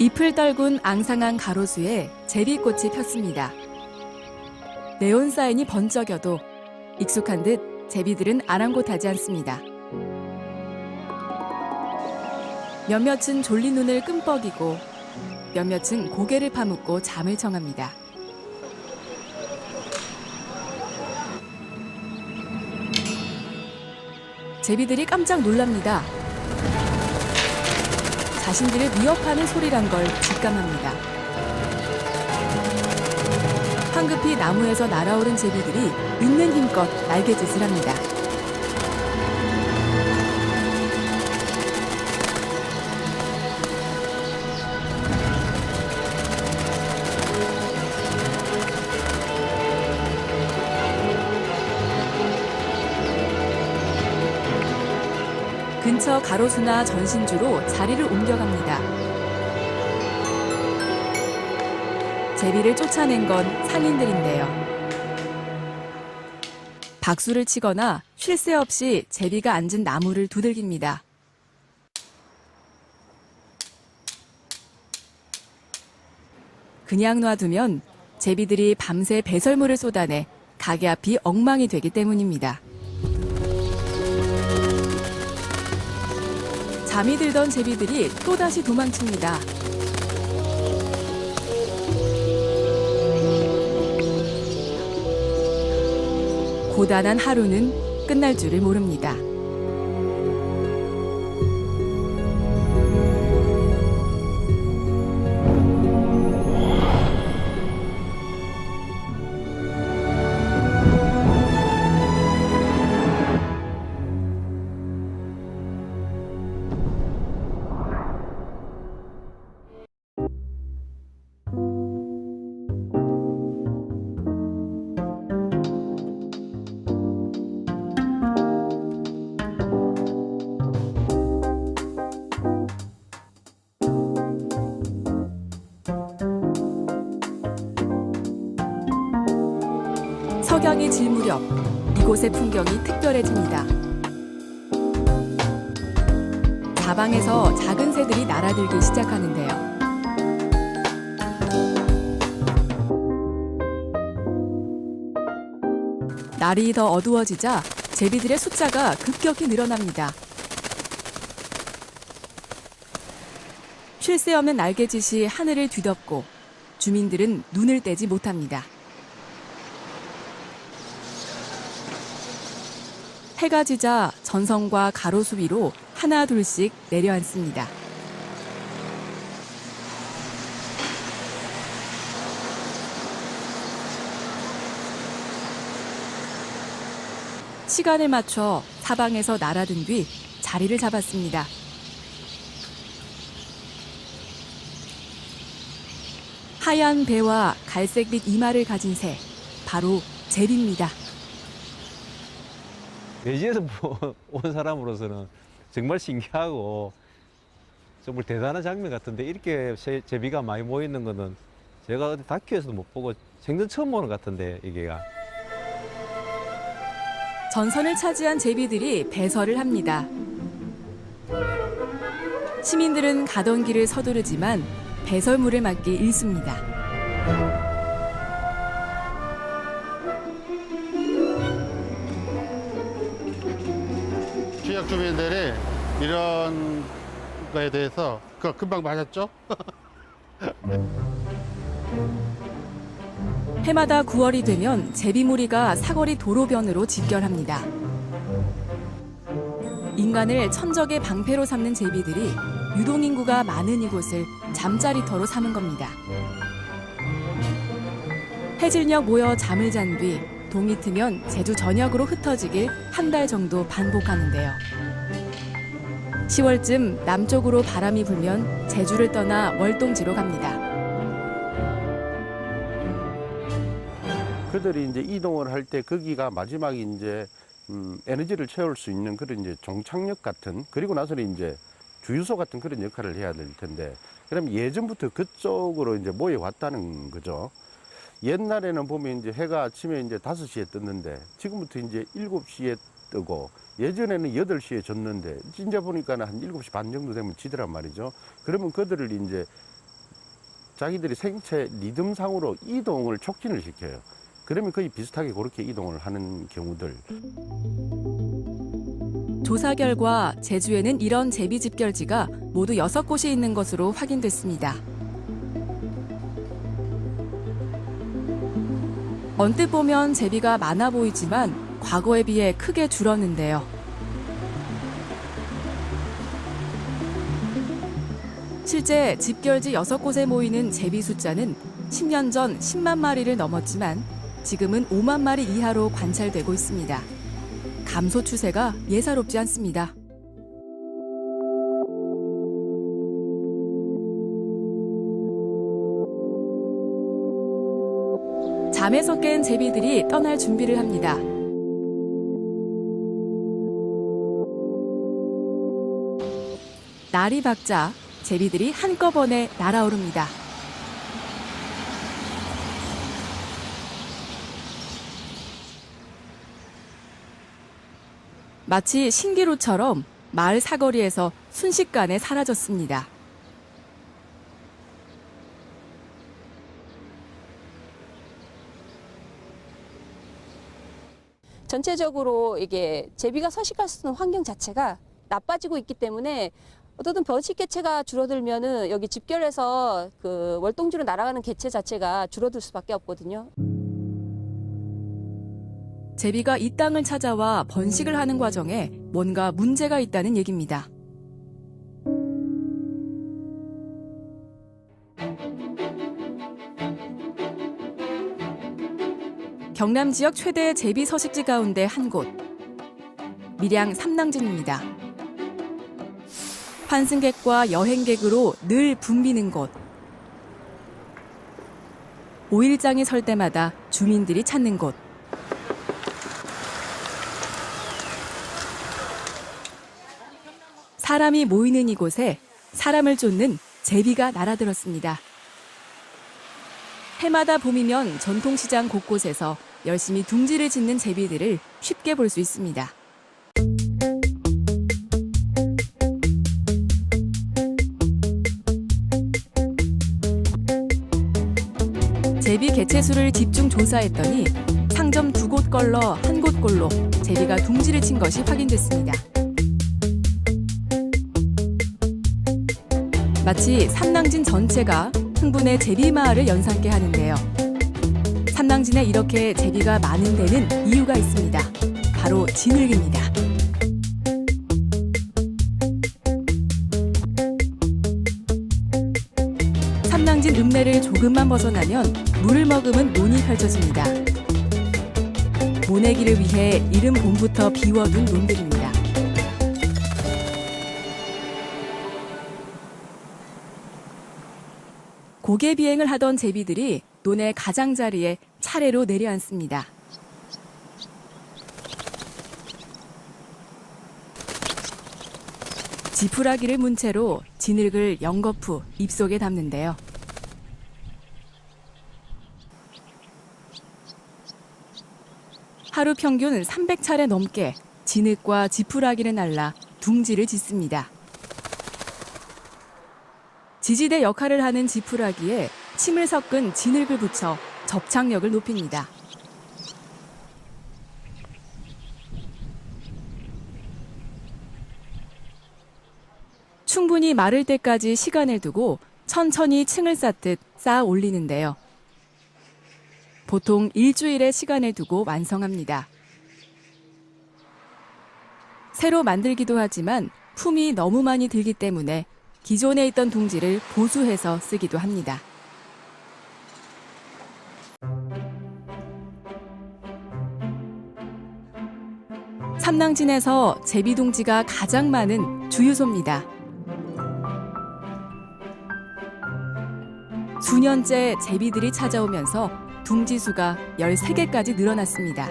잎을 떨군 앙상한 가로수에 제비꽃이 폈습니다. 네온 사인이 번쩍여도 익숙한 듯 제비들은 아랑곳하지 않습니다. 몇몇은 졸린 눈을 끔뻑이고 몇몇은 고개를 파묻고 잠을 청합니다. 제비들이 깜짝 놀랍니다. 자신들을 위협하는 소리란 걸 직감합니다. 황급히 나무에서 날아오른 제비들이 있는 힘껏 날개짓을 합니다. 근처 가로수나 전신주로 자리를 옮겨갑니다. 제비를 쫓아낸 건 상인들인데요. 박수를 치거나 쉴 새 없이 제비가 앉은 나무를 두들깁니다. 그냥 놔두면 제비들이 밤새 배설물을 쏟아내 가게 앞이 엉망이 되기 때문입니다. 잠이 들던 제비들이 또다시 도망칩니다. 고단한 하루는 끝날 줄을 모릅니다. 석양이 질 무렵 이곳의 풍경이 특별해집니다. 사방에서 작은 새들이 날아들기 시작하는데요. 날이 더 어두워지자 제비들의 숫자가 급격히 늘어납니다. 쉴 새 없는 날개짓이 하늘을 뒤덮고 주민들은 눈을 떼지 못합니다. 해가 지자 전선과 가로수 위로 하나 둘씩 내려앉습니다. 시간을 맞춰 사방에서 날아든 뒤 자리를 잡았습니다. 하얀 배와 갈색빛 이마를 가진 새, 바로 제비입니다. 외지에서 온 사람으로서는 정말 신기하고 정말 대단한 장면 같은데 이렇게 제비가 많이 모이는 거는 제가 어디 다큐에서도 못 보고 생전 처음 보는 것 같은데 이게가. 전선을 차지한 제비들이 배설을 합니다. 시민들은 가던 길을 서두르지만 배설물을 막기 일쑤입니다. 지역 주민들이 이런 거에 대해서 그거 금방 맞았죠? 해마다 9월이 되면 제비무리가 사거리 도로변으로 집결합니다. 인간을 천적의 방패로 삼는 제비들이 유동인구가 많은 이곳을 잠자리터로 삼은 겁니다. 해질녘 모여 잠을 잔 뒤 동이 트면 제주 전역으로 흩어지길 한 달 정도 반복하는데요. 10월쯤 남쪽으로 바람이 불면 제주를 떠나 월동지로 갑니다. 그들이 이제 이동을 할 때 거기가 마지막에 이제 에너지를 채울 수 있는 그런 이제 종착역 같은, 그리고 나서는 이제 주유소 같은 그런 역할을 해야 될 텐데, 그럼 예전부터 그쪽으로 이제 모여 왔다는 거죠. 옛날에는 보면 이제 해가 아침에 이제 5시에 떴는데 지금부터 이제 7시에 뜨고, 예전에는 8시에 졌는데 이제 보니까는 한 7시 반 정도 되면 지더란 말이죠. 그러면 그들을 이제 자기들이 생체 리듬상으로 이동을 촉진을 시켜요. 그러면 거의 비슷하게 그렇게 이동을 하는 경우들. 조사 결과 제주에는 이런 제비 집결지가 모두 6곳이 있는 것으로 확인됐습니다. 언뜻 보면 제비가 많아 보이지만 과거에 비해 크게 줄었는데요. 실제 집결지 6곳에 모이는 제비 숫자는 10년 전 10만 마리를 넘었지만 지금은 5만 마리 이하로 관찰되고 있습니다. 감소 추세가 예사롭지 않습니다. 잠에서 깬 제비들이 떠날 준비를 합니다. 날이 밝자 제비들이 한꺼번에 날아오릅니다. 마치 신기루처럼 마을 사거리에서 순식간에 사라졌습니다. 전체적으로 이게 제비가 서식할 수 있는 환경 자체가 나빠지고 있기 때문에 어떤 번식 개체가 줄어들면은 여기 집결해서 그 월동지로 날아가는 개체 자체가 줄어들 수밖에 없거든요. 제비가 이 땅을 찾아와 번식을 하는 과정에 뭔가 문제가 있다는 얘기입니다. 경남 지역 최대의 제비 서식지 가운데 한 곳, 밀양 삼낭진입니다. 환승객과 여행객으로 늘 붐비는 곳. 5일장이 설 때마다 주민들이 찾는 곳. 사람이 모이는 이곳에 사람을 쫓는 제비가 날아들었습니다. 해마다 봄이면 전통시장 곳곳에서 열심히 둥지를 짓는 제비들을 쉽게 볼 수 있습니다. 제비 개체수를 집중 조사했더니 상점 2곳 걸러 한 곳꼴로 제비가 둥지를 친 것이 확인됐습니다. 마치 삼낭진 전체가 흥분의 제비 마을을 연상케 하는데요. 삼낭진에 이렇게 제비가 많은 데는 이유가 있습니다. 바로 진흙입니다. 삼낭진 읍내를 조금만 벗어나면 물을 머금은 논이 펼쳐집니다. 모내기를 위해 이른 봄부터 비워둔 논들입니다. 고개 비행을 하던 제비들이 논의 가장자리에 차례로 내려앉습니다. 지푸라기를 문 채로 진흙을 연거푸 입속에 담는데요. 하루 평균 300차례 넘게 진흙과 지푸라기를 날라 둥지를 짓습니다. 지지대 역할을 하는 지푸라기에 침을 섞은 진흙을 붙여 접착력을 높입니다. 충분히 마를 때까지 시간을 두고 천천히 층을 쌓듯 쌓아 올리는데요. 보통 일주일의 시간을 두고 완성합니다. 새로 만들기도 하지만 품이 너무 많이 들기 때문에 기존에 있던 둥지를 보수해서 쓰기도 합니다. 삼낭진에서 제비둥지가 가장 많은 주유소입니다. 수년째 제비들이 찾아오면서 둥지 수가 13개까지 늘어났습니다.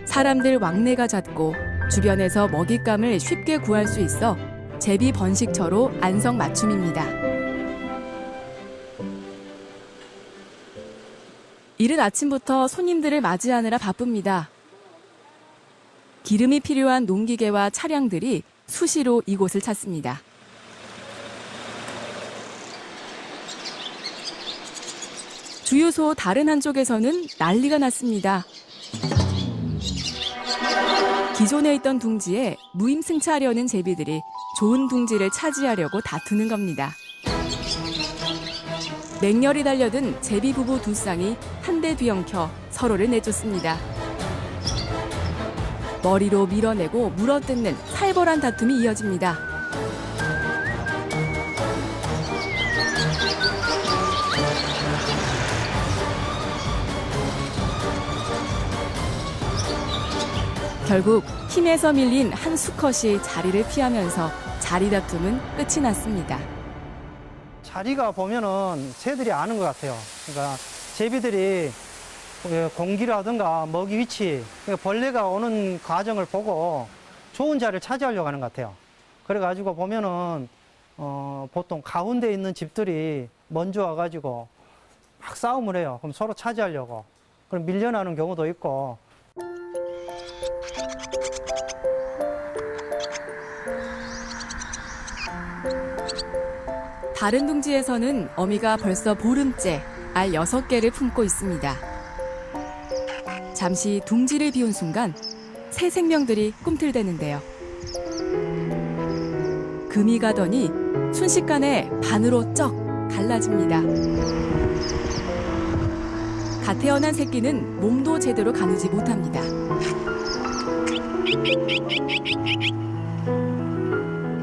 사람들 왕래가 잦고 주변에서 먹잇감을 쉽게 구할 수 있어 제비 번식처로 안성맞춤입니다. 이른 아침부터 손님들을 맞이하느라 바쁩니다. 기름이 필요한 농기계와 차량들이 수시로 이곳을 찾습니다. 주유소 다른 한쪽에서는 난리가 났습니다. 기존에 있던 둥지에 무임승차하려는 제비들이 좋은 둥지를 차지하려고 다투는 겁니다. 맹렬히 달려든 제비 부부 두 쌍이 한 대 뒤엉켜 서로를 내쫓습니다. 머리로 밀어내고 물어뜯는 살벌한 다툼이 이어집니다. 결국 힘에서 밀린 한 수컷이 자리를 피하면서 자리 다툼은 끝이 났습니다. 자리가 보면은 새들이 아는 것 같아요. 그러니까 제비들이 공기라든가 먹이 위치, 그러니까 벌레가 오는 과정을 보고 좋은 자리를 차지하려고 하는 것 같아요. 그래가지고 보면은 보통 가운데 있는 집들이 먼저 와가지고 막 싸움을 해요. 그럼 서로 차지하려고. 그럼 밀려나는 경우도 있고. 다른 둥지에서는 어미가 벌써 보름째 알 6개를 품고 있습니다. 잠시 둥지를 비운 순간 새 생명들이 꿈틀대는데요. 금이 가더니 순식간에 반으로 쩍 갈라집니다. 갓 태어난 새끼는 몸도 제대로 가누지 못합니다.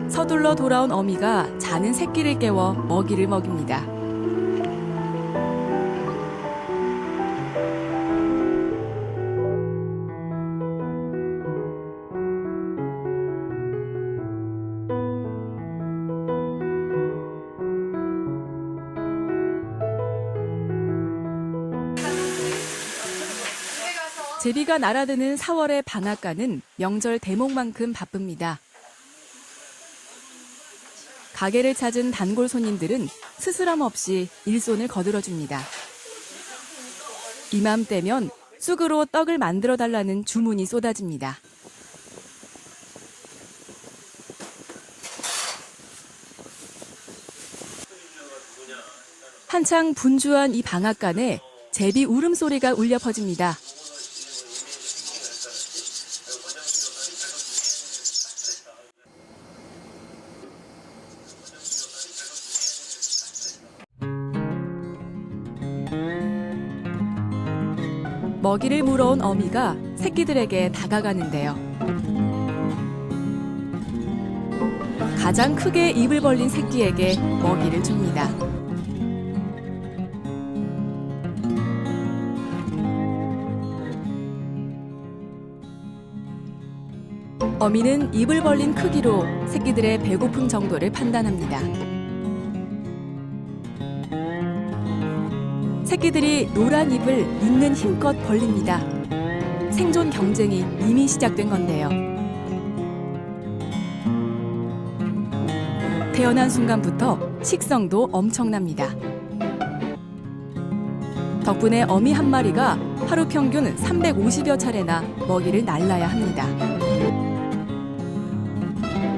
서둘러 돌아온 어미가 자는 새끼를 깨워 먹이를 먹입니다. 제비가 날아드는 4월의 방앗간은 명절 대목만큼 바쁩니다. 가게를 찾은 단골 손님들은 스스럼 없이 일손을 거들어줍니다. 이맘때면 쑥으로 떡을 만들어달라는 주문이 쏟아집니다. 한창 분주한 이 방앗간에 제비 울음소리가 울려 퍼집니다. 먹이를 물어온 어미가 새끼들에게 다가가는데요. 가장 크게 입을 벌린 새끼에게 먹이를 줍니다. 어미는 입을 벌린 크기로 새끼들의 배고픔 정도를 판단합니다. 새끼들이 노란 입을 있는 힘껏 벌립니다. 생존 경쟁이 이미 시작된 건데요. 태어난 순간부터 식성도 엄청납니다. 덕분에 어미 한 마리가 하루 평균 350여 차례나 먹이를 날라야 합니다.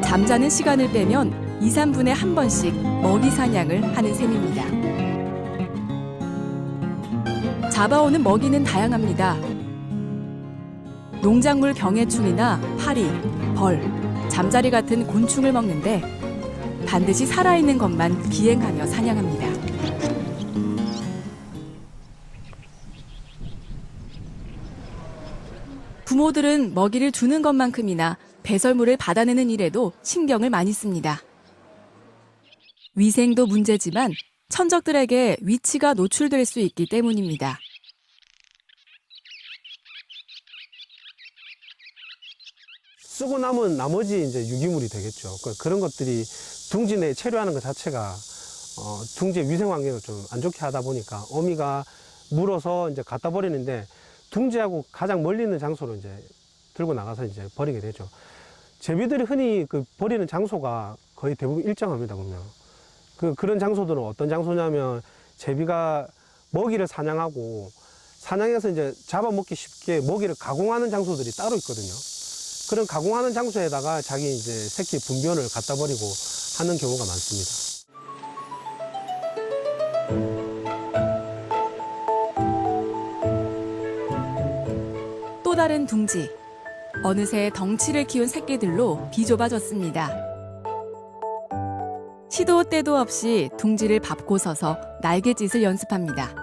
잠자는 시간을 빼면 2, 3분에 한 번씩 먹이 사냥을 하는 셈입니다. 잡아오는 먹이는 다양합니다. 농작물 병해충이나 파리, 벌, 잠자리 같은 곤충을 먹는데 반드시 살아있는 것만 비행하며 사냥합니다. 부모들은 먹이를 주는 것만큼이나 배설물을 받아내는 일에도 신경을 많이 씁니다. 위생도 문제지만 천적들에게 위치가 노출될 수 있기 때문입니다. 쓰고 남은 나머지 이제 유기물이 되겠죠. 그런 것들이 둥지 내에 체류하는 것 자체가 둥지의 위생 환경을 좀 안 좋게 하다 보니까 어미가 물어서 이제 갖다 버리는데 둥지하고 가장 멀리 있는 장소로 이제 들고 나가서 이제 버리게 되죠. 제비들이 흔히 버리는 장소가 거의 대부분 일정합니다, 보면. 그런 장소들은 어떤 장소냐면 제비가 먹이를 사냥하고 사냥해서 이제 잡아먹기 쉽게 먹이를 가공하는 장소들이 따로 있거든요. 그런 가공하는 장소에다가 자기 이제 새끼 분변을 갖다 버리고 하는 경우가 많습니다. 둥지. 어느새 덩치를 키운 새끼들로 비좁아졌습니다. 시도 때도 없이 둥지를 밟고 서서 날갯짓을 연습합니다.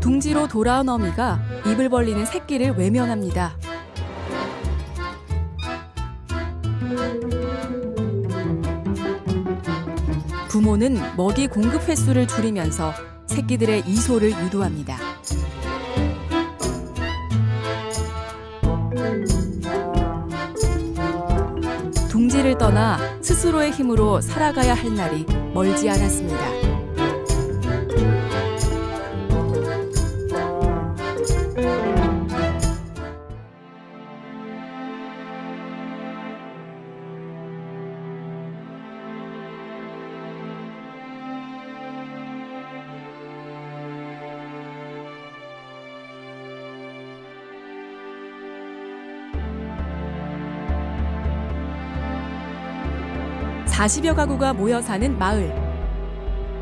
둥지로 돌아온 어미가 입을 벌리는 새끼를 외면합니다. 부모는 먹이 공급 횟수를 줄이면서 새끼들의 이소를 유도합니다. 둥지를 떠나 스스로의 힘으로 살아가야 할 날이 멀지 않았습니다. (40여) 가구가 모여 사는 마을.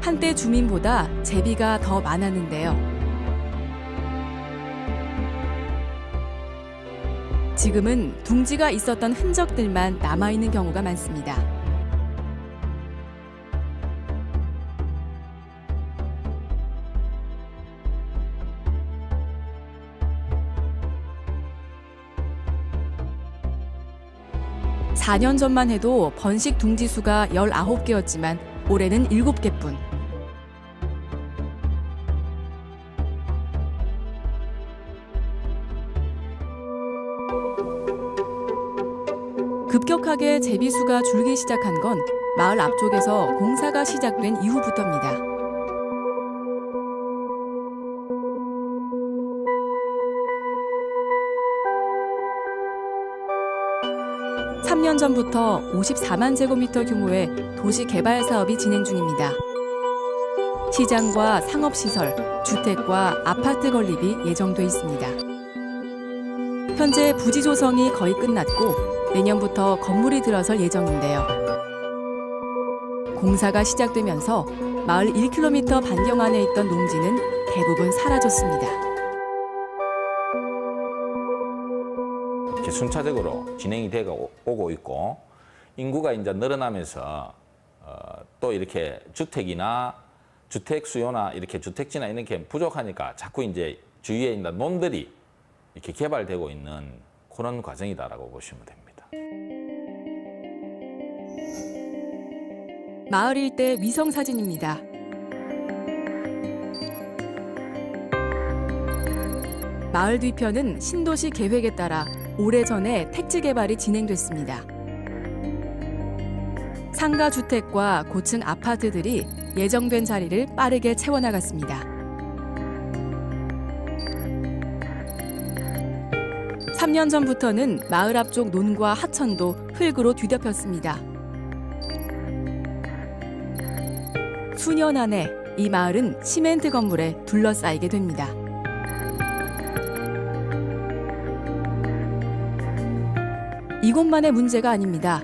한때 주민보다 제비가 더 많았는데요. 지금은 둥지가 있었던 흔적들만 남아있는 경우가 많습니다. (4년) 전만 해도 번식 둥지 수가 19개였지만 올해는 7개뿐. 급격하게 제비 수가 줄기 시작한 건 마을 앞쪽에서 공사가 시작된 이후부터입니다. (3년) 전부터 54만 제곱미터 규모의 도시 개발 사업이 진행 중입니다. 시장과 상업시설, 주택과 아파트 건립이 예정돼 있습니다. 현재 부지 조성이 거의 끝났고 내년부터 건물이 들어설 예정인데요. 공사가 시작되면서 마을 1km 반경 안에 있던 농지는 대부분 사라졌습니다. 이렇게 순차적으로 진행이 되고 오고 있고 인구가 이제 늘어나면서 또 이렇게 주택이나 주택 수요나 이렇게 주택지나 이런 게 부족하니까 자꾸 이제 주위에 있는 논들이 이렇게 개발되고 있는 그런 과정이다라고 보시면 됩니다. 마을 일대 위성 사진입니다. 마을 뒤편은 신도시 계획에 따라 오래전에 택지 개발이 진행됐습니다. 상가 주택과 고층 아파트들이 예정된 자리를 빠르게 채워나갔습니다. 3년 전부터는 마을 앞쪽 논과 하천도 흙으로 뒤덮였습니다. 수년 안에 이 마을은 시멘트 건물에 둘러싸이게 됩니다. 이곳만의 문제가 아닙니다.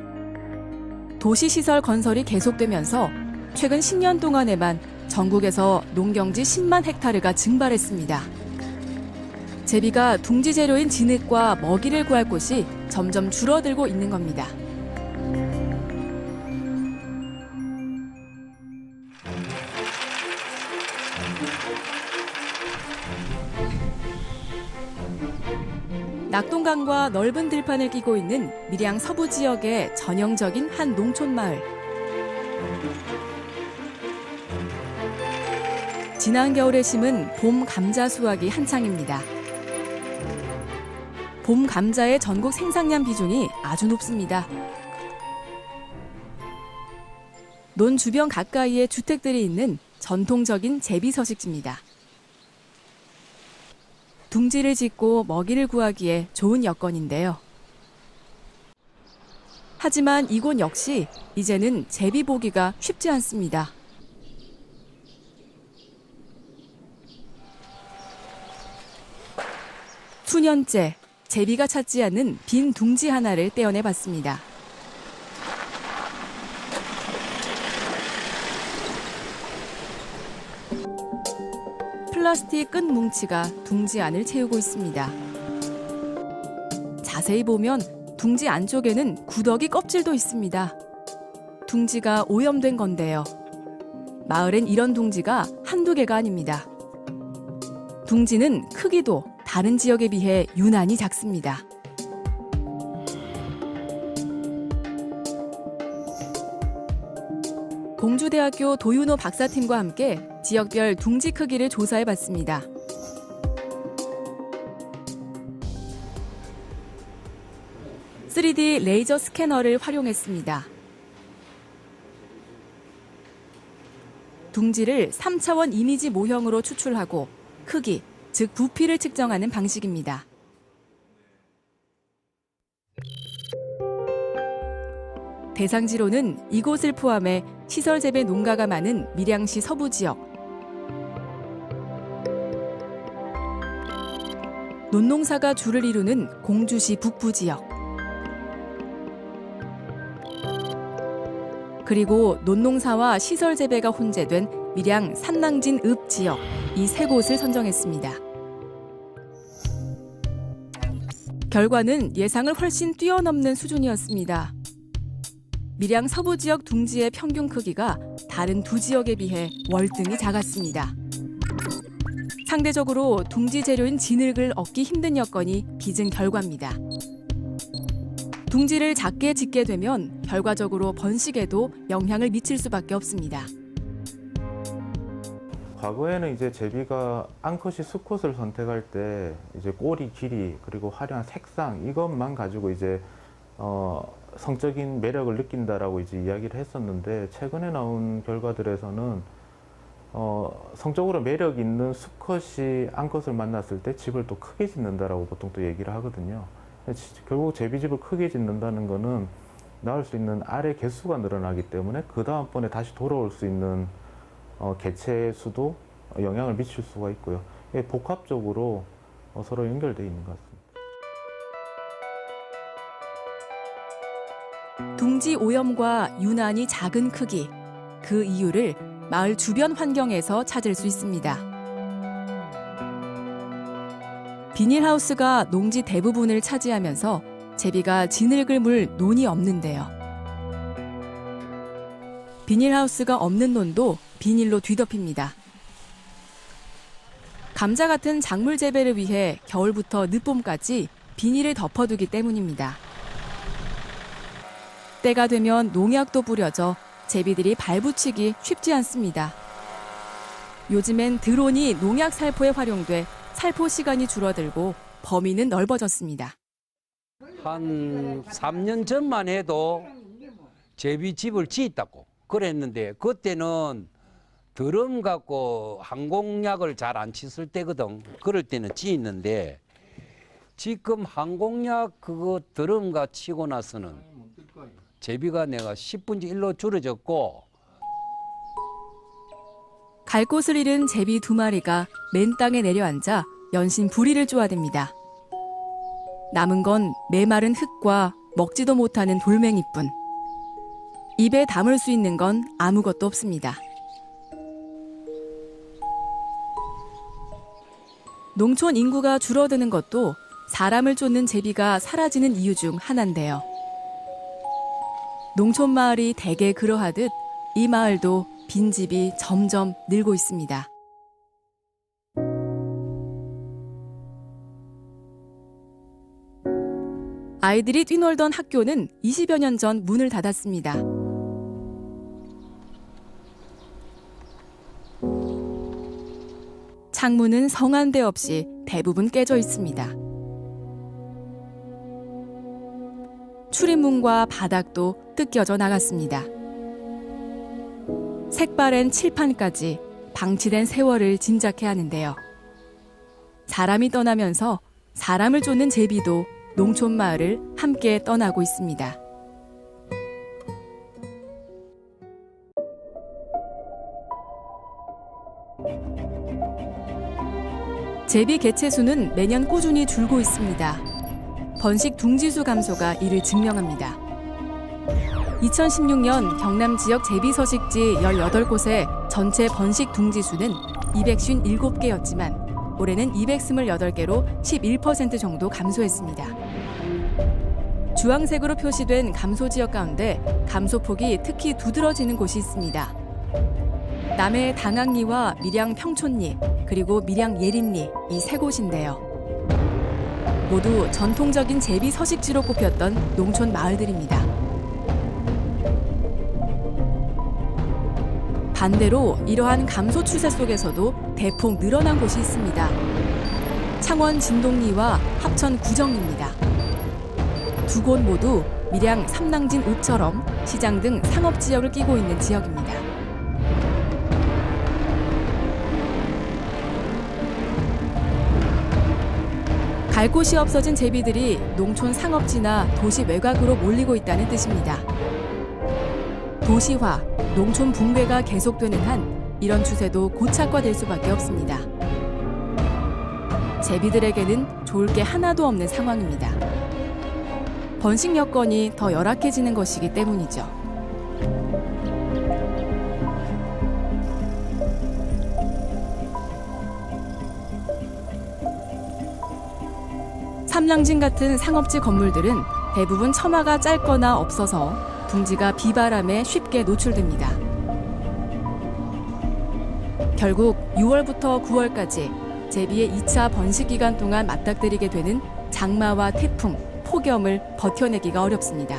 도시시설 건설이 계속되면서 최근 10년 동안에만 전국에서 농경지 10만 헥타르가 증발했습니다. 제비가 둥지 재료인 진흙과 먹이를 구할 곳이 점점 줄어들고 있는 겁니다. 낙동강과 넓은 들판을 끼고 있는 밀양 서부 지역의 전형적인 한 농촌 마을. 지난 겨울에 심은 봄 감자 수확이 한창입니다. 봄 감자의 전국 생산량 비중이 아주 높습니다. 논 주변 가까이에 주택들이 있는 전통적인 제비 서식지입니다. 둥지를 짓고 먹이를 구하기에 좋은 여건인데요. 하지만 이곳 역시 이제는 제비 보기가 쉽지 않습니다. 수년째 제비가 찾지 않는 빈 둥지 하나를 떼어내봤습니다. 플라스틱 끝 뭉치가 둥지 안을 채우고 있습니다. 자세히 보면 둥지 안쪽에는 구더기 껍질도 있습니다. 둥지가 오염된 건데요. 마을엔 이런 둥지가 한두 개가 아닙니다. 둥지는 크기도 다른 지역에 비해 유난히 작습니다. 공주대학교 도윤호 박사팀과 함께 지역별 둥지 크기를 조사해봤습니다. (3D) 레이저 스캐너를 활용했습니다. 둥지를 3차원 이미지 모형으로 추출하고 크기, 즉 부피를 측정하는 방식입니다. 대상지로는 이곳을 포함해 시설 재배 농가가 많은 밀양시 서부 지역, 논농사가 주를 이루는 공주시 북부 지역, 그리고 논농사와 시설 재배가 혼재된 밀양 산낭진 읍 지역, 이 세 곳을 선정했습니다. 결과는 예상을 훨씬 뛰어넘는 수준이었습니다. 밀양 서부 지역 둥지의 평균 크기가 다른 두 지역에 비해 월등히 작았습니다. 상대적으로 둥지 재료인 진흙을 얻기 힘든 여건이 빚은 결과입니다. 둥지를 작게 짓게 되면 결과적으로 번식에도 영향을 미칠 수밖에 없습니다. 과거에는 이제 제비가 암컷이 수컷을 선택할 때 이제 꼬리 길이 그리고 화려한 색상 이것만 가지고 이제 성적인 매력을 느낀다라고 이제 이야기를 했었는데, 최근에 나온 결과들에서는 성적으로 매력 있는 수컷이 암컷을 만났을 때 집을 또 크게 짓는다라고 보통 또 얘기를 하거든요. 결국 제비집을 크게 짓는다는 거는 낳을 수 있는 알의 개수가 늘어나기 때문에 그 다음번에 다시 돌아올 수 있는 개체의 수도 영향을 미칠 수가 있고요. 이게 복합적으로 서로 연결되어 있는 것 같습니다. 둥지 오염과 유난히 작은 크기, 그 이유를 마을 주변 환경에서 찾을 수 있습니다. 비닐하우스가 농지 대부분을 차지하면서 제비가 진흙을 물 논이 없는데요. 비닐하우스가 없는 논도 비닐로 뒤덮입니다. 감자 같은 작물 재배를 위해 겨울부터 늦봄까지 비닐을 덮어두기 때문입니다. 때가 되면 농약도 뿌려져 제비들이 발붙이기 쉽지 않습니다. 요즘엔 드론이 농약 살포에 활용돼 살포 시간이 줄어들고 범위는 넓어졌습니다. 한 3년 전만 해도 제비집을 짓었다고 그랬는데, 그때는 드럼 갖고 항공약을 잘 안 쳤을 때거든. 그럴 때는 짓는데 지금 항공약 그거 드럼가 치고 나서는 제비가 내가 10분의 1로 줄어졌고, 갈 곳을 잃은 제비 2마리가 맨 땅에 내려앉아 연신 부리를 쪼아댑니다. 남은 건 메마른 흙과 먹지도 못하는 돌멩이뿐. 입에 담을 수 있는 건 아무것도 없습니다. 농촌 인구가 줄어드는 것도 사람을 쫓는 제비가 사라지는 이유 중 하나인데요. 농촌 마을이 대개 그러하듯 이 마을도 빈집이 점점 늘고 있습니다. 아이들이 뛰놀던 학교는 20여 년 전 문을 닫았습니다. 창문은 성한 데 없이 대부분 깨져 있습니다. 출입문과 바닥도 뜯겨져 나갔습니다. 색바랜 칠판까지 방치된 세월을 짐작해 하는데요. 사람이 떠나면서 사람을 쫓는 제비도 농촌 마을을 함께 떠나고 있습니다. 제비 개체 수는 매년 꾸준히 줄고 있습니다. 번식 둥지수 감소가 이를 증명합니다. 2016년 경남 지역 제비 서식지 18곳에 전체 번식 둥지 수는 257개였지만 올해는 228개로 11% 정도 감소했습니다. 주황색으로 표시된 감소 지역 가운데 감소폭이 특히 두드러지는 곳이 있습니다. 남해 당학리와 밀양 평촌리, 그리고 밀양 예림리 이 세 곳인데요. 모두 전통적인 제비 서식지로 꼽혔던 농촌 마을들입니다. 반대로 이러한 감소 추세 속에서도 대폭 늘어난 곳이 있습니다. 창원 진동리와 합천 구정리입니다. 두 곳 모두 밀양 삼낭진 읍처럼 시장 등 상업지역을 끼고 있는 지역입니다. 갈 곳이 없어진 제비들이 농촌 상업지나 도시 외곽으로 몰리고 있다는 뜻입니다. 도시화, 농촌 붕괴가 계속되는 한 이런 추세도 고착화될 수밖에 없습니다. 제비들에게는 좋을 게 하나도 없는 상황입니다. 번식 여건이 더 열악해지는 것이기 때문이죠. 삼낭진 같은 상업지 건물들은 대부분 처마가 짧거나 없어서 둥지가 비바람에 쉽게 노출됩니다. 결국 6월부터 9월까지 제비의 2차 번식 기간 동안 맞닥뜨리게 되는 장마와 태풍, 폭염을 버텨내기가 어렵습니다.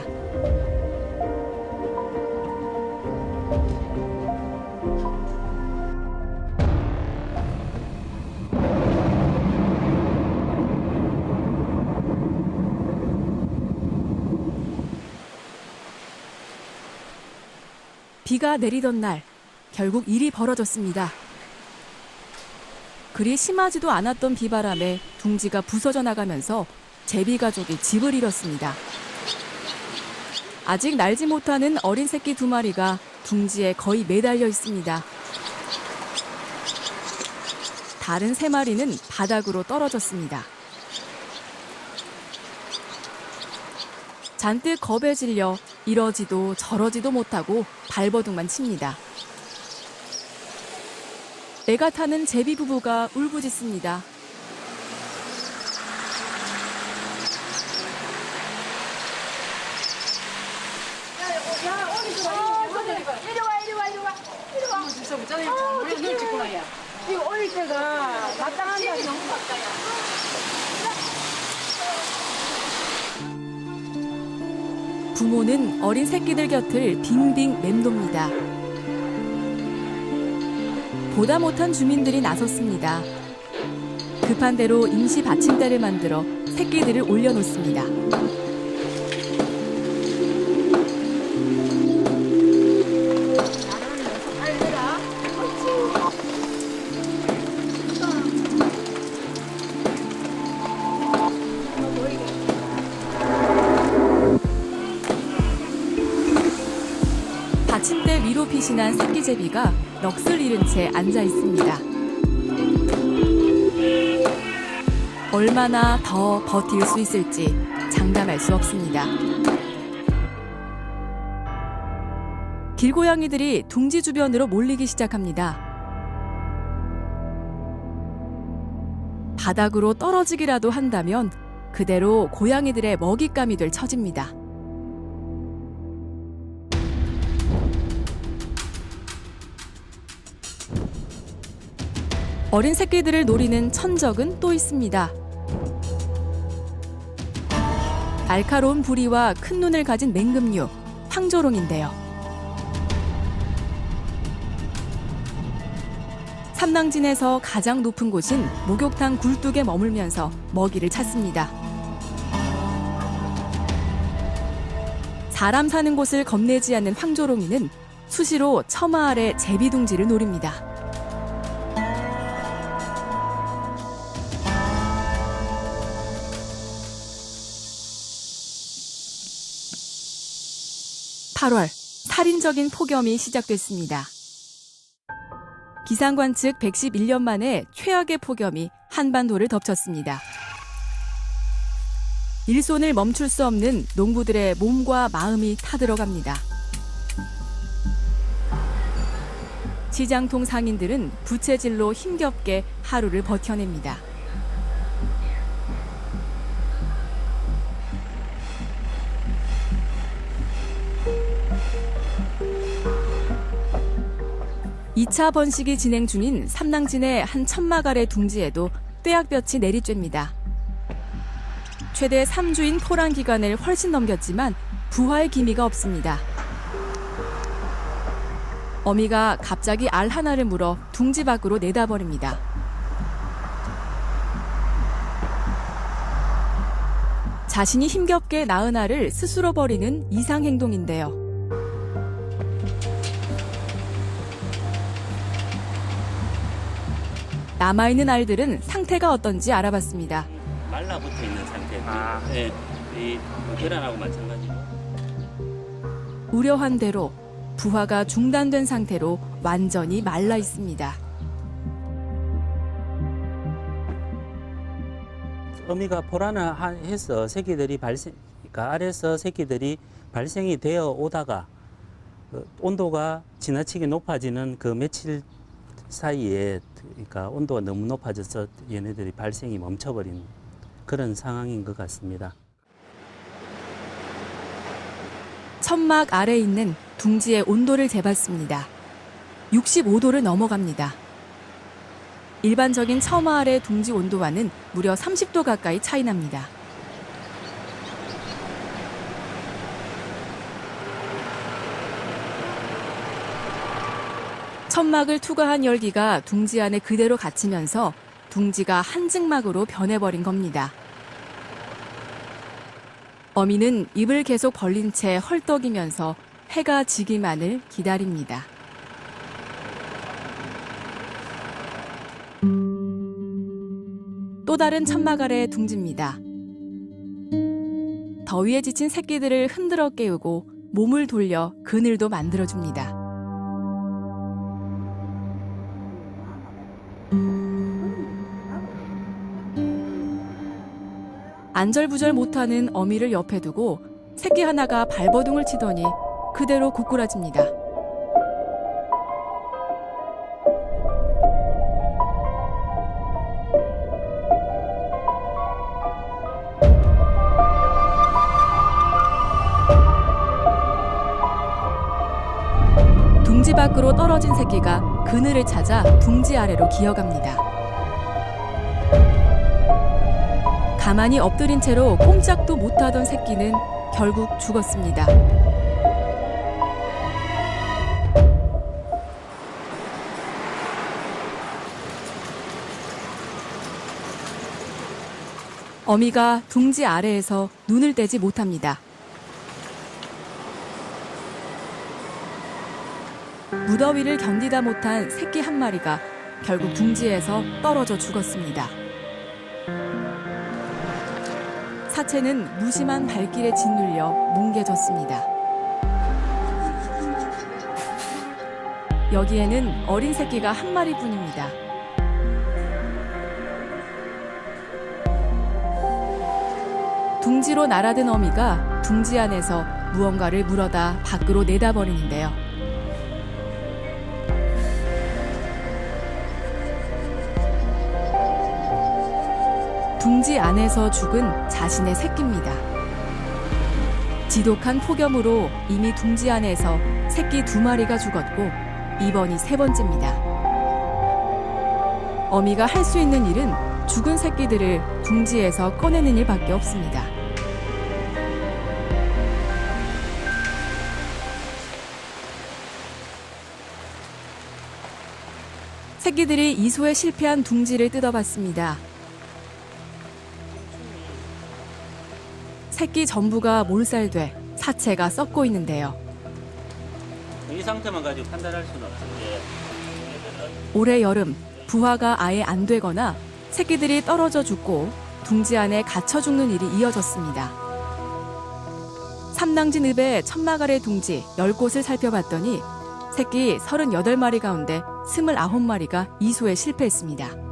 비가 내리던 날, 결국 일이 벌어졌습니다. 그리 심하지도 않았던 비바람에 둥지가 부서져 나가면서 제비 가족이 집을 잃었습니다. 아직 날지 못하는 어린 새끼 2마리가 둥지에 거의 매달려 있습니다. 다른 3마리는 바닥으로 떨어졌습니다. 잔뜩 겁에 질려 이러지도 저러지도 못하고 발버둥만 칩니다. 애가 타는 제비 부부가 울부짖습니다. 이거 올릴 때가 마땅한 날이 너무 가까이야. 부모는 어린 새끼들 곁을 빙빙 맴돕니다. 보다 못한 주민들이 나섰습니다. 급한 대로 임시 받침대를 만들어 새끼들을 올려놓습니다. 받침대 위로 피신한 새끼제비가 넋을 잃은 채 앉아 있습니다. 얼마나 더 버틸 수 있을지 장담할 수 없습니다. 길고양이들이 둥지 주변으로 몰리기 시작합니다. 바닥으로 떨어지기라도 한다면 그대로 고양이들의 먹잇감이 될 처지입니다. 어린 새끼들을 노리는 천적은 또 있습니다. 날카로운 부리와 큰 눈을 가진 맹금류, 황조롱인데요. 삼낭진에서 가장 높은 곳인 목욕탕 굴뚝에 머물면서 먹이를 찾습니다. 사람 사는 곳을 겁내지 않는 황조롱이는 수시로 처마 아래 제비둥지를 노립니다. (8월) 살인적인 폭염이 시작됐습니다. 기상관 측 111년 만에 최악의 폭염이 한반도를 덮쳤습니다. 일손을 멈출 수 없는 농부들의 몸과 마음이 타들어갑니다. 시장통 상인들은 부채질로 힘겹게 하루를 버텨냅니다. 이 차 번식이 진행 중인 삼낭진의 한 천마갈의 둥지에도 떼약볕이 내리쬐입니다. 최대 3주인 포란 기간을 훨씬 넘겼지만 부화의 기미가 없습니다. 어미가 갑자기 알 하나를 물어 둥지 밖으로 내다버립니다. 자신이 힘겹게 낳은 알을 스스로 버리는 이상 행동인데요. 남아있는 알들은 상태가 어떤지 알아봤습니다. 말라붙어 있는 상태고, 네, 이 계란하고 마찬가지로. 우려한 대로 부화가 중단된 상태로 완전히 말라 있습니다. 어미가 포란을 해서 새끼들이 그러니까 알에서 새끼들이 발생이 되어 오다가 온도가 지나치게 높아지는 그 며칠 사이에 그러니까 온도가 너무 높아져서 얘네들이 발생이 멈춰버린 그런 상황인 것 같습니다. 천막 아래에 있는 둥지의 온도를 재봤습니다. 65도를 넘어갑니다. 일반적인 처마 아래 둥지 온도와는 무려 30도 가까이 차이 납니다. 천막을 투과한 열기가 둥지 안에 그대로 갇히면서 둥지가 한증막으로 변해버린 겁니다. 어미는 입을 계속 벌린 채 헐떡이면서 해가 지기만을 기다립니다. 또 다른 천막 아래의 둥지입니다. 더위에 지친 새끼들을 흔들어 깨우고 몸을 돌려 그늘도 만들어줍니다. 안절부절 못하는 어미를 옆에 두고 새끼 하나가 발버둥을 치더니 그대로 고꾸라집니다. 둥지 밖으로 떨어진 새끼가 그늘을 찾아 둥지 아래로 기어갑니다. 가만히 엎드린 채로 꼼짝도 못하던 새끼는 결국 죽었습니다. 어미가 둥지 아래에서 눈을 떼지 못합니다. 무더위를 견디다 못한 새끼 한 마리가 결국 둥지에서 떨어져 죽었습니다. 사체는 무심한 발길에 짓눌려 뭉개졌습니다. 여기에는 어린 새끼가 한 마리뿐입니다. 둥지로 날아든 어미가 둥지 안에서 무언가를 물어다 밖으로 내다버리는데요. 둥지 안에서 죽은 자신의 새끼입니다. 지독한 폭염으로 이미 둥지 안에서 새끼 2마리가 죽었고 이번이 3번째입니다. 어미가 할 수 있는 일은 죽은 새끼들을 둥지에서 꺼내는 일밖에 없습니다. 새끼들이 이소에 실패한 둥지를 뜯어봤습니다. 새끼 전부가 몰살돼 사체가 썩고 있는데요. 이 상태만 가지고 판단할 수는 없는데 올해 여름 부화가 아예 안 되거나 새끼들이 떨어져 죽고 둥지 안에 갇혀 죽는 일이 이어졌습니다. 삼낭진 읍의 천막 아래 둥지 10곳을 살펴봤더니 새끼 38마리 가운데 29마리가 이소에 실패했습니다.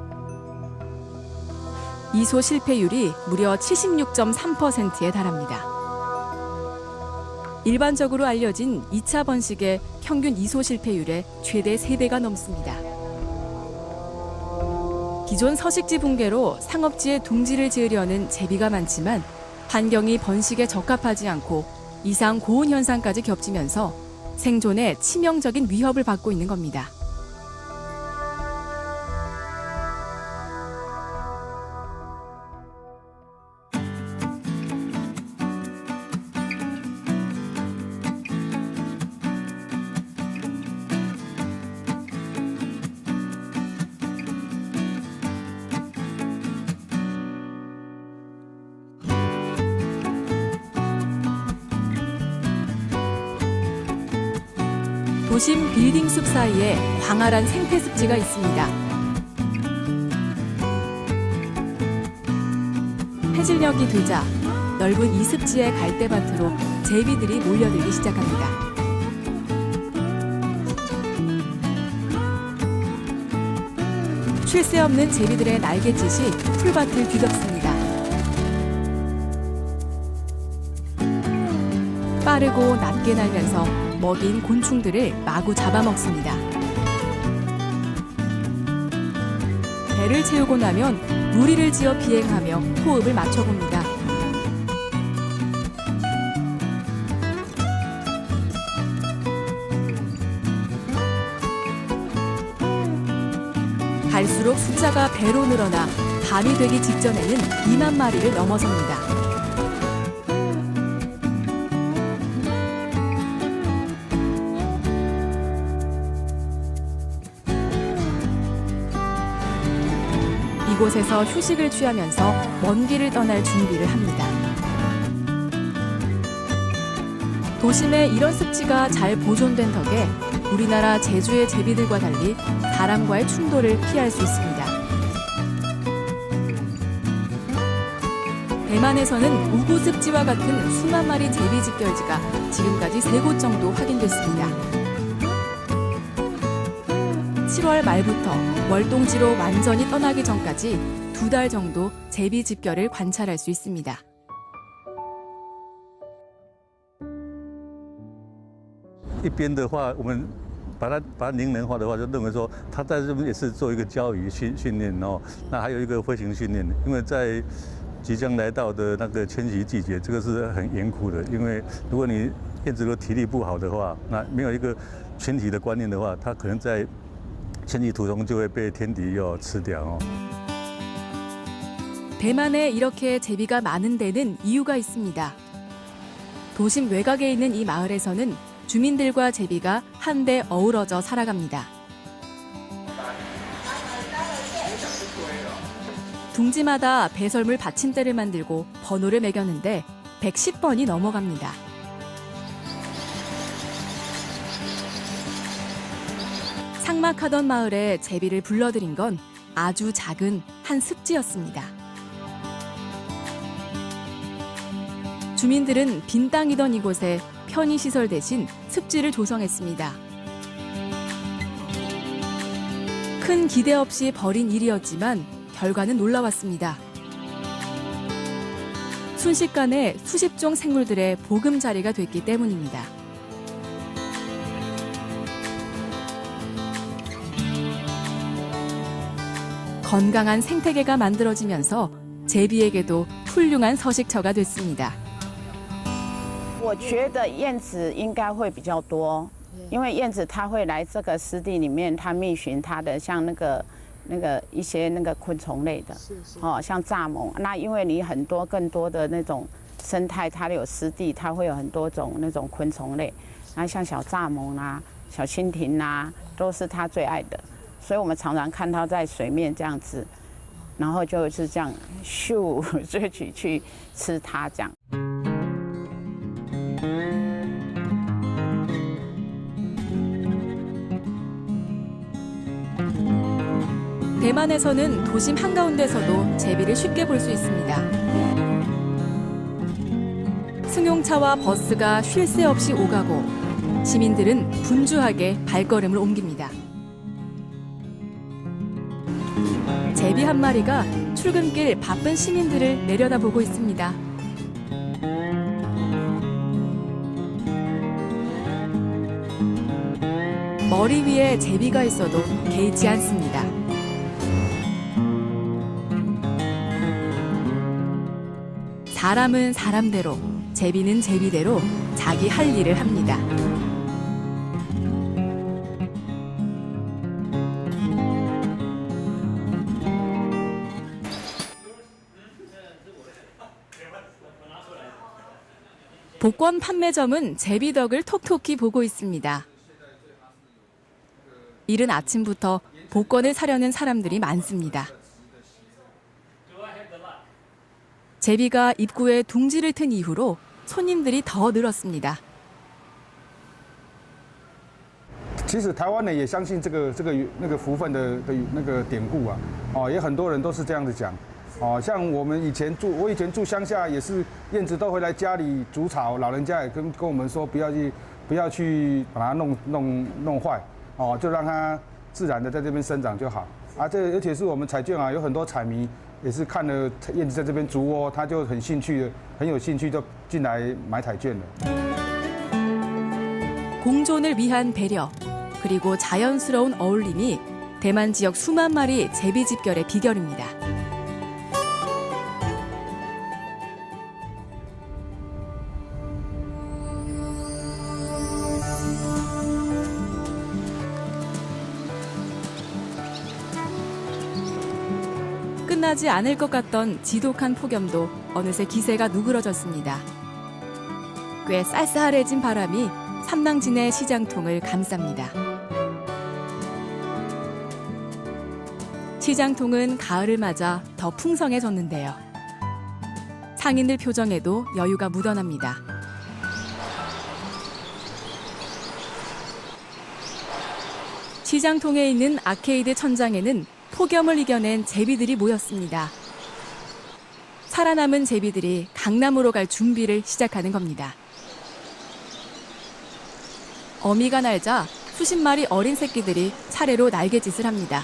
이소 실패율이 무려 76.3%에 달합니다. 일반적으로 알려진 2차 번식의 평균 이소 실패율의 최대 3배가 넘습니다. 기존 서식지 붕괴로 상업지에 둥지를 지으려는 제비가 많지만 환경이 번식에 적합하지 않고 이상 고온 현상까지 겹치면서 생존에 치명적인 위협을 받고 있는 겁니다. 도심 빌딩 숲 사이에 광활한 생태 습지가 있습니다. 해질녘이 되자 넓은 이 습지의 갈대밭으로 제비들이 몰려들기 시작합니다. 쉴 새 없는 제비들의 날갯짓이 풀밭을 뒤덮습니다. 빠르고 낮게 날면서 먹이인 곤충들을 마구 잡아먹습니다. 배를 채우고 나면 무리를 지어 비행하며 호흡을 맞춰봅니다. 갈수록 숫자가 배로 늘어나 밤이 되기 직전에는 2만 마리를 넘어섭니다. 이곳에서 휴식을 취하면서 먼 길을 떠날 준비를 합니다. 도심에 이런 습지가 잘 보존된 덕에 우리나라 제주의 제비들과 달리 사람과의 충돌을 피할 수 있습니다. 대만에서는 우구 습지와 같은 수만 마리 제비 집결지가 지금까지 3곳 정도 확인됐습니다. 7월 말부터 월동지로 완전히 떠나기 전까지 2달 정도 제비 집결을 관찰할 수 있습니다. 一边的话，我们把它凝人化的话，就认为说，它在这边也是做一个交易训练哦。那还有一个飞行训练，因为在即将来到的那个迁徙季节，这个是很严酷的。因为如果你燕子的体力不好的话，那没有一个群体的观念的话，它可能在迁徙途中就会被天敌要吃掉哦。 대만에 이렇게 제비가 많은 데는 이유가 있습니다. 도심 외곽에 있는 이 마을에서는 주민들과 제비가 한데 어우러져 살아갑니다. 둥지마다 배설물 받침대를 만들고 번호를 매겼는데 110번이 넘어갑니다. 삭막하던 마을에 제비를 불러들인 건 아주 작은 한 습지였습니다. 주민들은 빈 땅이던 이곳에 편의시설 대신 습지를 조성했습니다. 큰 기대 없이 벌인 일이었지만 결과는 놀라웠습니다. 순식간에 수십 종 생물들의 보금자리가 됐기 때문입니다. 건강한 생태계가 만들어지면서 제비에게도 훌륭한 서식처가 됐습니다. 我觉得燕子应该会比较多，因为燕子它会来这个湿地里面，它觅寻它的像那个一些那个昆虫类的，哦，像蚱蜢。那因为你更多的那种生态，它有湿地，它会有很多种那种昆虫类，那像小蚱蜢啦、小蜻蜓啦，都是它最爱的。所以我们常常看它在水面这样子，然后就是这样咻追取去吃它这样。 대만에서는 도심 한가운데서도 제비를 쉽게 볼 수 있습니다. 승용차와 버스가 쉴 새 없이 오가고 시민들은 분주하게 발걸음을 옮깁니다. 제비 한 마리가 출근길 바쁜 시민들을 내려다보고 있습니다. 머리 위에 제비가 있어도 개의치 않습니다. 사람은 사람대로, 제비는 제비대로 자기 할 일을 합니다. 복권 판매점은 제비덕을 톡톡히 보고 있습니다. 이른 아침부터 복권을 사려는 사람들이 많습니다. 제비가 입구에 둥지를 튼 이후로 손님들이 더 늘었습니다. 其实台湾人也相信那个福分的那个典故啊，也很多人都是这样子讲。像我以前住乡下，也是燕子都会来家里筑巢，老人家也跟我们说不要去把它弄坏，就让它自然的在这边生长就好。而且是我们彩券啊，有很多彩迷也是看了燕子在这边筑窝，他就很有兴趣就进来买彩券了。 공존을 위한 배려, 그리고 자연스러운 어울림이 대만 지역 수만 마리 제비 집결의 비결입니다. 끝나지 않을 것 같던 지독한 폭염도 어느새 기세가 누그러졌습니다. 꽤 쌀쌀해진 바람이 삼낭진의 시장통을 감쌉니다. 시장통은 가을을 맞아 더 풍성해졌는데요. 상인들 표정에도 여유가 묻어납니다. 시장통에 있는 아케이드 천장에는 폭염을 이겨낸 제비들이 모였습니다. 살아남은 제비들이 강남으로 갈 준비를 시작하는 겁니다. 어미가 날자 수십 마리 어린 새끼들이 차례로 날개짓을 합니다.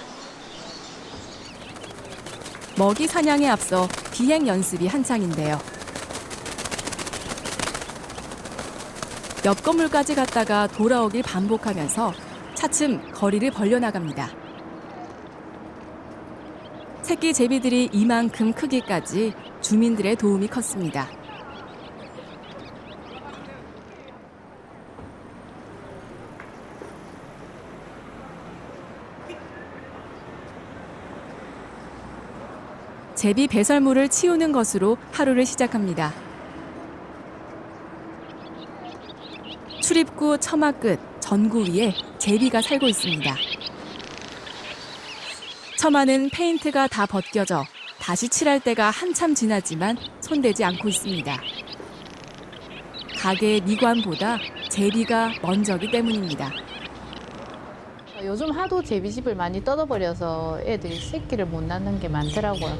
먹이 사냥에 앞서 비행 연습이 한창인데요. 옆 건물까지 갔다가 돌아오길 반복하면서 차츰 거리를 벌려나갑니다. 새끼 제비들이 이만큼 크기까지 주민들의 도움이 컸습니다. 제비 배설물을 치우는 것으로 하루를 시작합니다. 출입구 처마 끝 전구 위에 제비가 살고 있습니다. 처마는 페인트가 다 벗겨져 다시 칠할 때가 한참 지났지만 손대지 않고 있습니다. 가게의 미관보다 제비가 먼저기 때문입니다. 요즘 하도 제비집을 많이 뜯어버려서 애들이 새끼를 못 낳는 게 많더라고요.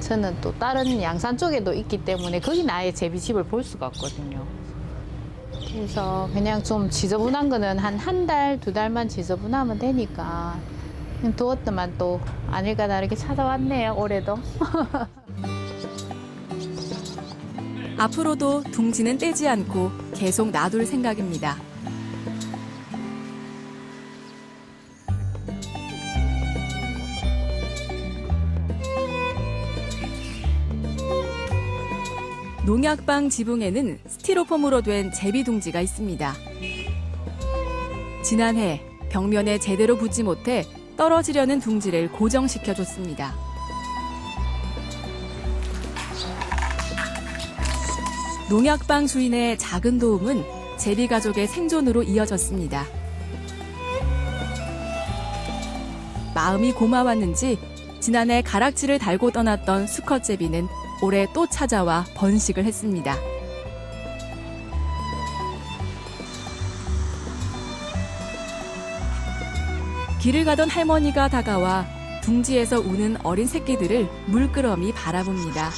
저는 또 다른 양산 쪽에도 있기 때문에 거기는 아예 제비집을 볼 수가 없거든요. 그래서 그냥 좀 지저분한 거는 한 달, 두 달만 지저분하면 되니까 그냥 두었더만 또 아닐까 다르게 찾아왔네요, 올해도. 앞으로도 둥지는 떼지 않고 계속 놔둘 생각입니다. 농약방 지붕에는 스티로폼으로 된 제비둥지가 있습니다. 지난해 벽면에 제대로 붙지 못해 떨어지려는 둥지를 고정시켜줬습니다. 농약방 주인의 작은 도움은 제비 가족의 생존으로 이어졌습니다. 마음이 고마웠는지 지난해 가락지를 달고 떠났던 수컷 제비는 올해 또 찾아와 번식을 했습니다. 길을 가던 할머니가 다가와 둥지에서 우는 어린 새끼들을 물끄러미 바라봅니다.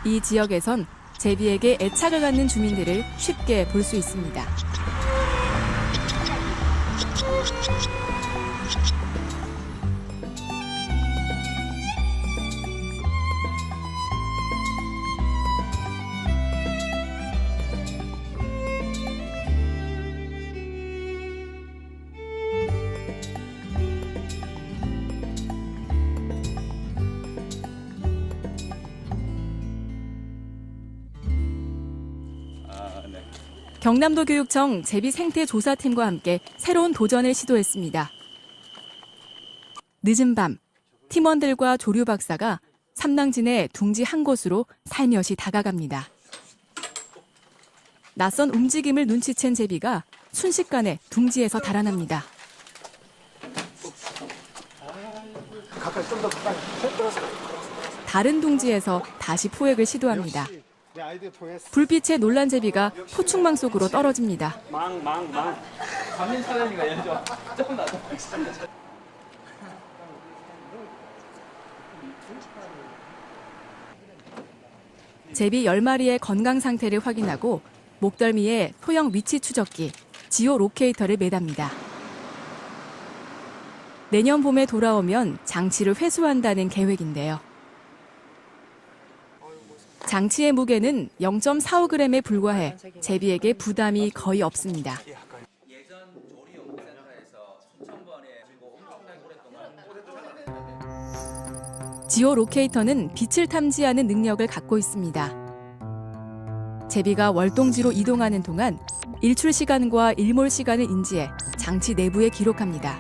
이 지역에선 제비에게 애착을 갖는 주민들을 쉽게 볼 수 있습니다. 경남도 교육청 제비 생태 조사팀과 함께 새로운 도전을 시도했습니다. 늦은 밤, 팀원들과 조류 박사가 삼낭진의 둥지 한 곳으로 살며시 다가갑니다. 낯선 움직임을 눈치챈 제비가 순식간에 둥지에서 달아납니다. 다른 둥지에서 다시 포획을 시도합니다. 불빛에 놀란 제비가 포충망 속으로 떨어집니다. 제비 10마리의 건강 상태를 확인하고 목덜미에 소형 위치 추적기, 지오 로케이터를 매답니다. 내년 봄에 돌아오면 장치를 회수한다는 계획인데요. 장치의 무게는 0.45g에 불과해 제비에게 부담이 거의 없습니다. 지오 로케이터는 빛을 탐지하는 능력을 갖고 있습니다. 제비가 월동지로 이동하는 동안 일출 시간과 일몰 시간을 인지해 장치 내부에 기록합니다.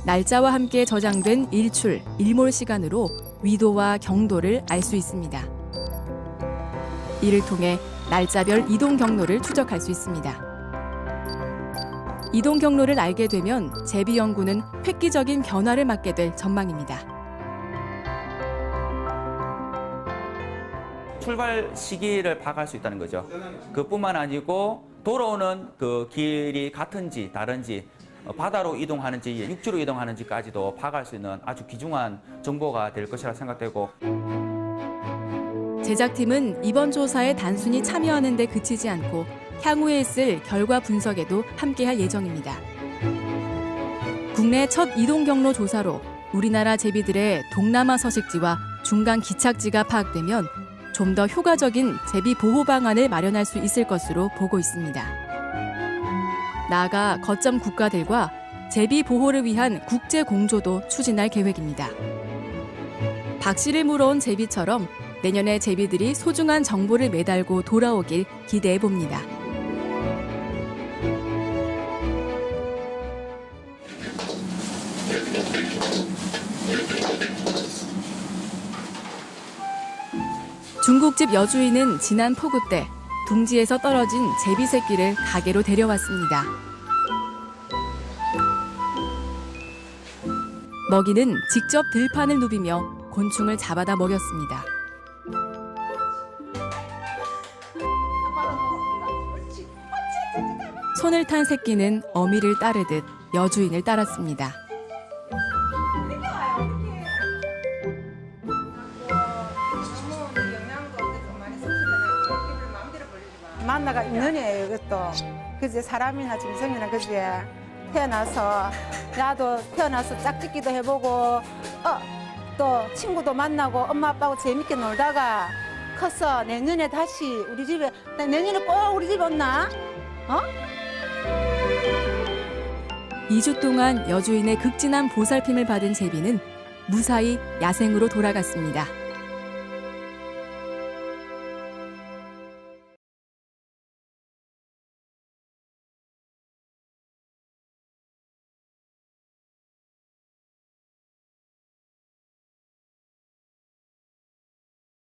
날짜와 함께 저장된 일출, 일몰 시간으로 위도와 경도를 알 수 있습니다. 이를 통해 날짜별 이동 경로를 추적할 수 있습니다. 이동 경로를 알게 되면 제비 연구는 획기적인 변화를 맞게 될 전망입니다. 출발 시기를 파악할 수 있다는 거죠. 그뿐만 아니고 돌아오는 그 길이 같은지 다른지, 바다로 이동하는지 육지로 이동하는지까지도 파악할 수 있는 아주 귀중한 정보가 될 것이라 생각되고, 제작팀은 이번 조사에 단순히 참여하는 데 그치지 않고 향후에 있을 결과 분석에도 함께할 예정입니다. 국내 첫 이동 경로 조사로 우리나라 제비들의 동남아 서식지와 중간 기착지가 파악되면 좀 더 효과적인 제비 보호 방안을 마련할 수 있을 것으로 보고 있습니다. 나아가 거점 국가들과 제비 보호를 위한 국제 공조도 추진할 계획입니다. 박씨를 물어온 제비처럼 내년에 제비들이 소중한 정보를 매달고 돌아오길 기대해 봅니다. 중국집 여주인은 지난 폭우 때 둥지에서 떨어진 제비 새끼를 가게로 데려왔습니다. 먹이는 직접 들판을 누비며 곤충을 잡아다 먹였습니다. 손을 탄 새끼는 어미를 따르듯 여주인을 따랐습니다. 만나가 인연이에요, 이것도. 그제 사람이나 짐승이나 그제 태어나서 나도 태어나서 짝짓기도 해보고 또 친구도 만나고 엄마 아빠하고 재밌게 놀다가 커서 내년에 다시 우리 집에 내년에 꼭 우리 집 온나? 2주 동안 여주인의 극진한 보살핌을 받은 제비는 무사히 야생으로 돌아갔습니다.